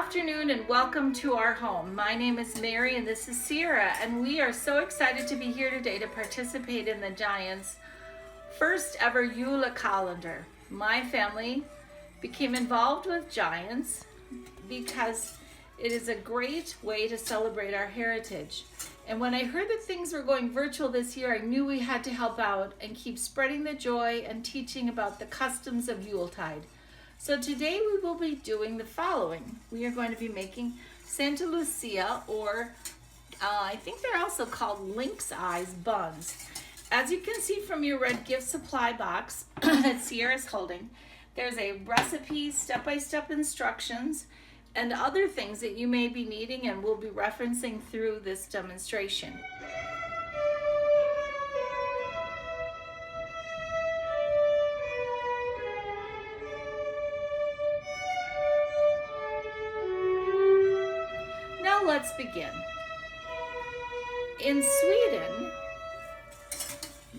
Afternoon and welcome to our home. My name is Mary and this is Sierra, and we are so excited to be here today to participate in the Giants' first ever Yule calendar. My family became involved with Giants because it is a great way to celebrate our heritage. And when I heard that things were going virtual this year, I knew we had to help out and keep spreading the joy and teaching about the customs of Yuletide. So today we will be doing the following. We are going to be making Santa Lucia, or I think they're also called lynx eyes buns. As you can see from your red gift supply box that Sierra's holding, there's a recipe, step-by-step instructions, and other things that you may be needing and we'll be referencing through this demonstration. Now let's begin. In Sweden,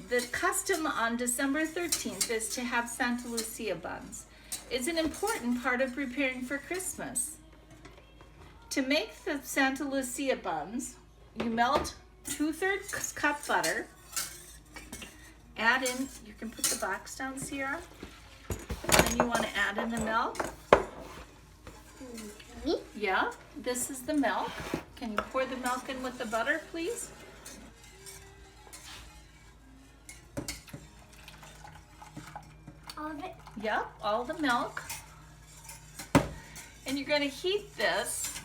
the custom on December 13th is to have Santa Lucia buns. It's an important part of preparing for Christmas. To make the Santa Lucia buns, you melt 2/3 cup butter, add in, you can put the box down, Sierra, and then you want to add in the milk. Yeah, this is the milk. Can you pour the milk in with the butter, please? All of it? Yep, all the milk. And you're going to heat this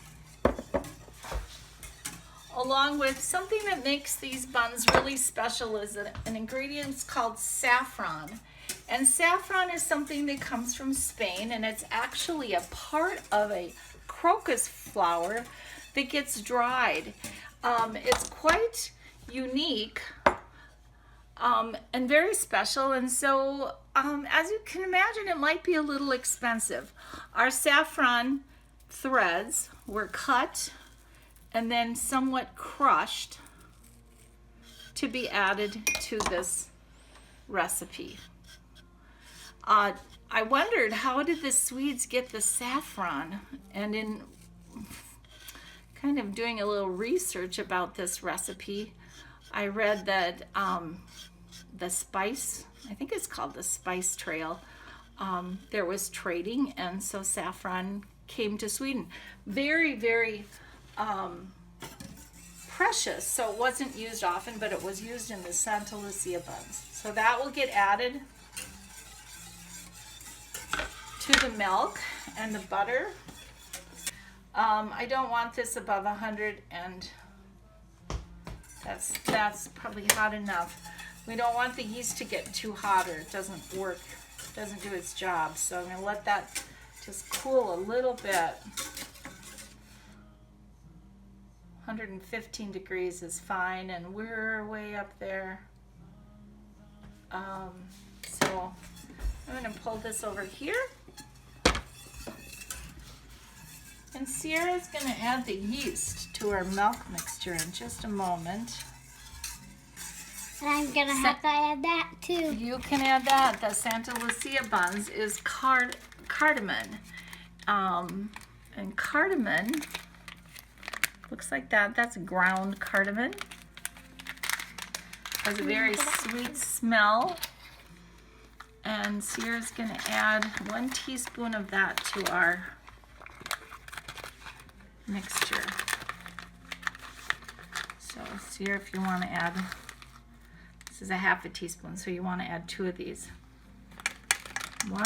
along with something that makes these buns really special is an ingredient called saffron. And saffron is something that comes from Spain, and it's actually a part of a crocus flower that gets dried. It's quite unique and very special, and so as you can imagine, it might be a little expensive. Our saffron threads were cut and then somewhat crushed to be added to this recipe. I wondered, how did the Swedes get the saffron? And in kind of doing a little research about this recipe, I read that the spice, I think it's called the spice trail, there was trading, and so saffron came to Sweden. Very, very precious, so it wasn't used often, but it was used in the Santa Lucia buns. So that will get added to the milk and the butter. I don't want this above 100, and that's probably hot enough. We don't want the yeast to get too hot or it doesn't work, doesn't do its job. So I'm going to let that just cool a little bit. 115 degrees is fine, and we're way up there. So I'm going to pull this over here. And Sierra's going to add the yeast to our milk mixture in just a moment. And I'm going to have to add that too. You can add that. The Santa Lucia buns is cardamom. And cardamom looks like that. That's ground cardamom. Has a very sweet smell. And Sierra's going to add 1 teaspoon of that to our mixture. So Sierra, if you want to add, this is a 1/2 teaspoon, so you want to add 2 of these. 1,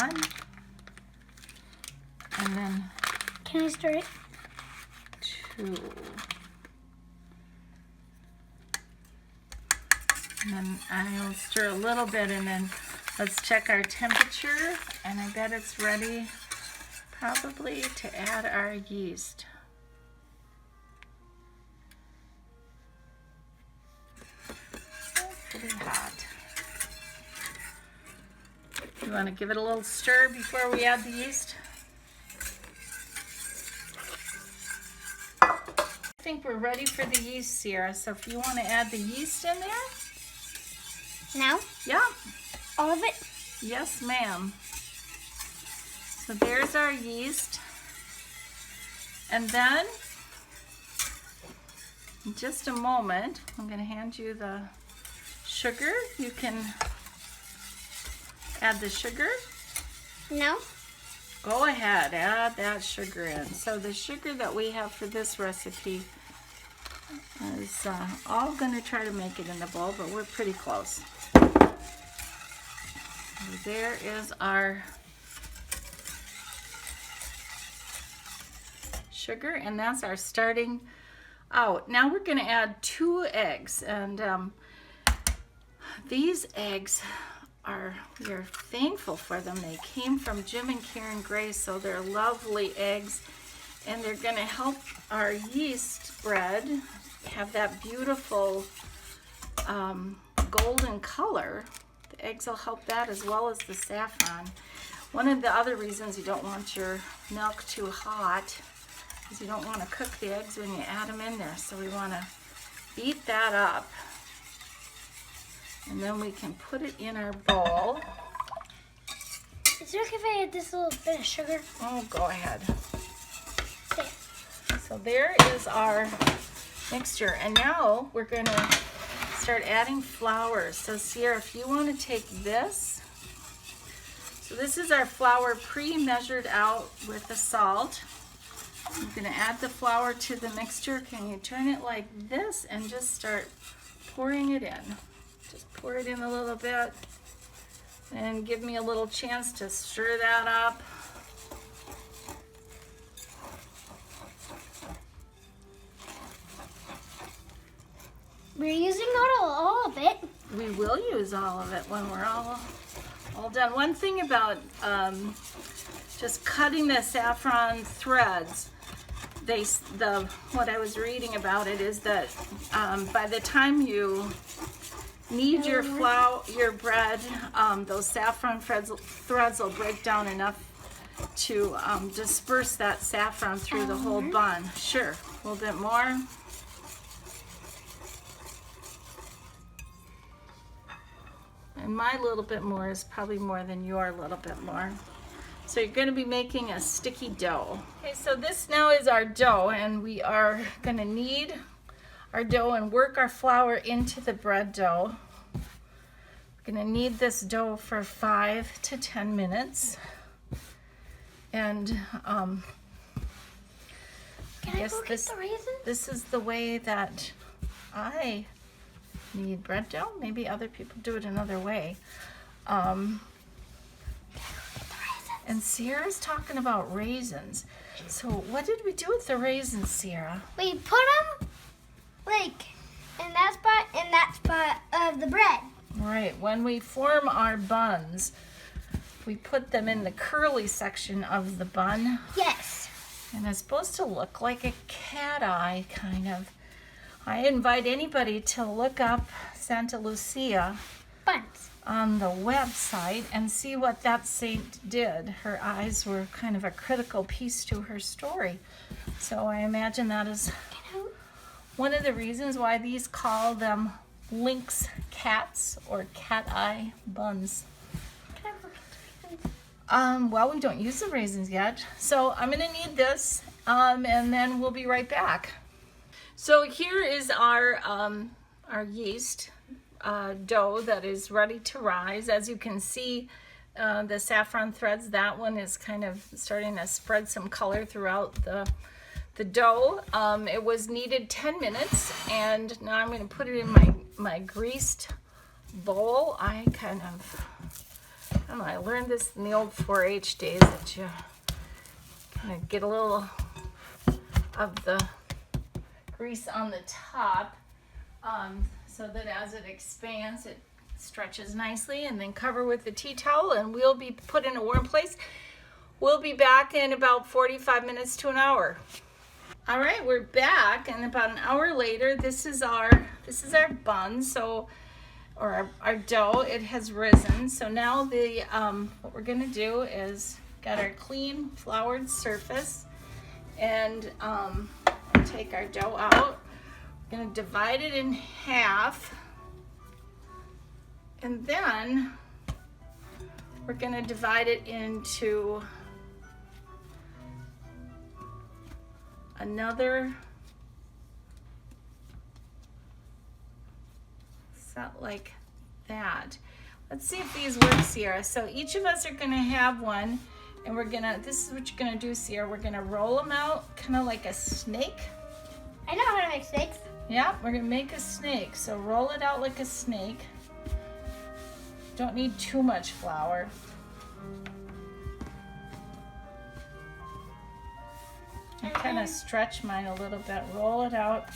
and then can I stir it? 2. And then I'll stir a little bit, and then let's check our temperature, and I bet it's ready probably to add our yeast. Pretty hot. You want to give it a little stir before we add the yeast? I think we're ready for the yeast, Sierra, so if you want to add the yeast in there. Now? Yeah. All of it? Yes, ma'am. So there's our yeast. And then, in just a moment, I'm going to hand you the sugar. You can add the sugar. No. Go ahead, add that sugar in. So the sugar that we have for this recipe is all going to try to make it in the bowl, but we're pretty close. There is our sugar, and that's our starting out. Now we're going to add 2 eggs, and these eggs we are thankful for them. They came from Jim and Karen Gray, so they're lovely eggs, and they're going to help our yeast bread have that beautiful golden color. The eggs will help that, as well as the saffron. One of the other reasons you don't want your milk too hot is you don't want to cook the eggs when you add them in there. So we want to beat that up. And then we can put it in our bowl. Is it okay if I add this little bit of sugar? Oh, go ahead. There. So there is our mixture. And now we're going to start adding flour. So Sierra, if you want to take this. So this is our flour pre-measured out with the salt. I'm going to add the flour to the mixture. Can you turn it like this and just start pouring it in? Just pour it in a little bit and give me a little chance to stir that up. We're using all of it. We will use all of it when we're all done. One thing about just cutting the saffron threads, what I was reading about it is that by the time you knead your bread, those saffron threads will break down enough to disperse that saffron through the whole bun. Sure, a little bit more. And my little bit more is probably more than your little bit more. So you're going to be making a sticky dough. Okay, so this now is our dough, and we are going to knead our dough and work our flour into the bread dough. We're going to knead this dough for 5 to 10 minutes. And Can I go get the raisins? This is the way that I knead bread dough. Maybe other people do it another way. And Sierra's talking about raisins. So what did we do with the raisins, Sierra? We put them like in that spot of the bread. Right. When we form our buns, we put them in the curly section of the bun. Yes. And it's supposed to look like a cat eye, kind of. I invite anybody to look up Santa Lucia Buns on the website and see what that saint did. Her eyes were kind of a critical piece to her story. So I imagine that is one of the reasons why these call them lynx cats or cat eye buns. Can I go get the raisins? Well, we don't use the raisins yet. So I'm gonna knead this and then we'll be right back. So here is our yeast dough that is ready to rise. As you can see, the saffron threads, that one is kind of starting to spread some color throughout the dough. It was kneaded 10 minutes, and now I'm going to put it in my greased bowl. I don't know, I learned this in the old 4-H days that you kind of get a little of the grease on the top so that as it expands it stretches nicely, and then cover with the tea towel, and we'll be put in a warm place. We'll be back in about 45 minutes to an hour. All right, we're back, and about an hour later, this is our bun, so or our dough. It has risen. So now what we're gonna do is got our clean floured surface, and take our dough out. We're going to divide it in half, and then we're going to divide it into another set like that. Let's see if these work, Sierra. So each of us are gonna have one, and this is what you're gonna do, Sierra. We're gonna roll them out kind of like a snake. I know how to make snakes. Yeah, we're gonna make a snake. So roll it out like a snake. Don't need too much flour. I kind of stretch mine a little bit. Roll it out.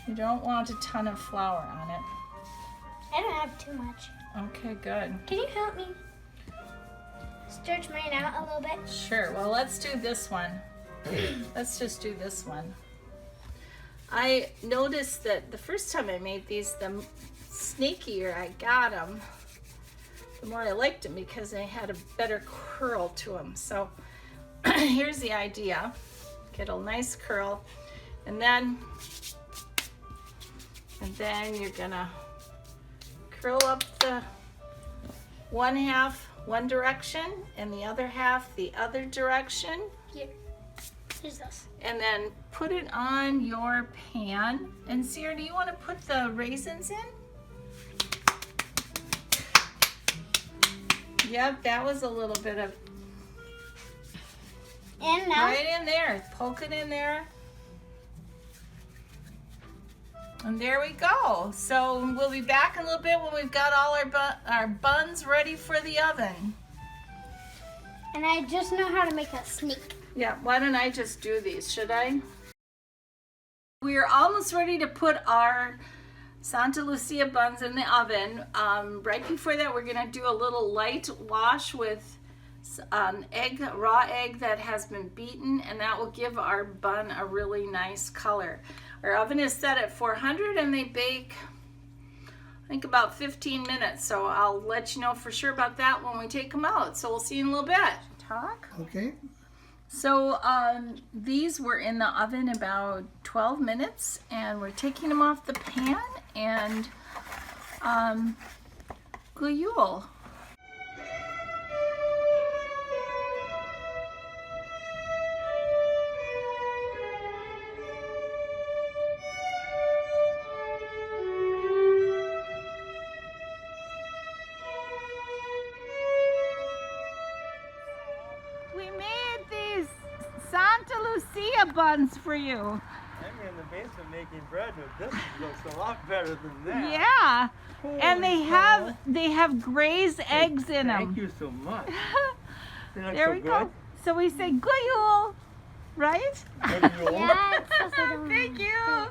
You don't want a ton of flour on it. I don't have too much. Okay, good. Can you help me stretch mine out a little bit? Sure. Well, let's do this one. Let's just do this one. I noticed that the first time I made these, the snakier I got them, the more I liked them because they had a better curl to them. So here's the idea. Get a nice curl, and then you're gonna curl up the one half one direction and the other half the other direction. Here. Here's this. And then put it on your pan. And Sierra, do you want to put the raisins in? Yep, that was a little bit of... And now? Right in there. Poke it in there. And there we go. So we'll be back in a little bit when we've got all our buns ready for the oven. And I just know how to make a snake. Yeah, why don't I just do these, should I? We're almost ready to put our Santa Lucia buns in the oven. Right before that, we're gonna do a little light wash with raw egg that has been beaten, and that will give our bun a really nice color. Our oven is set at 400 and they bake, I think, about 15 minutes. So I'll let you know for sure about that when we take them out. So we'll see you in a little bit. Talk. Okay. So these were in the oven about 12 minutes, and we're taking them off the pan and guyule. Santa Lucia buns for you. I'm in the basement making bread, but this looks a lot better than that. Yeah, Holy and they cow. have grazed eggs in them. Thank you so much. They look There so we good. go. So we say guyule, right? Guyule. Yeah, it's supposed to be Thank you.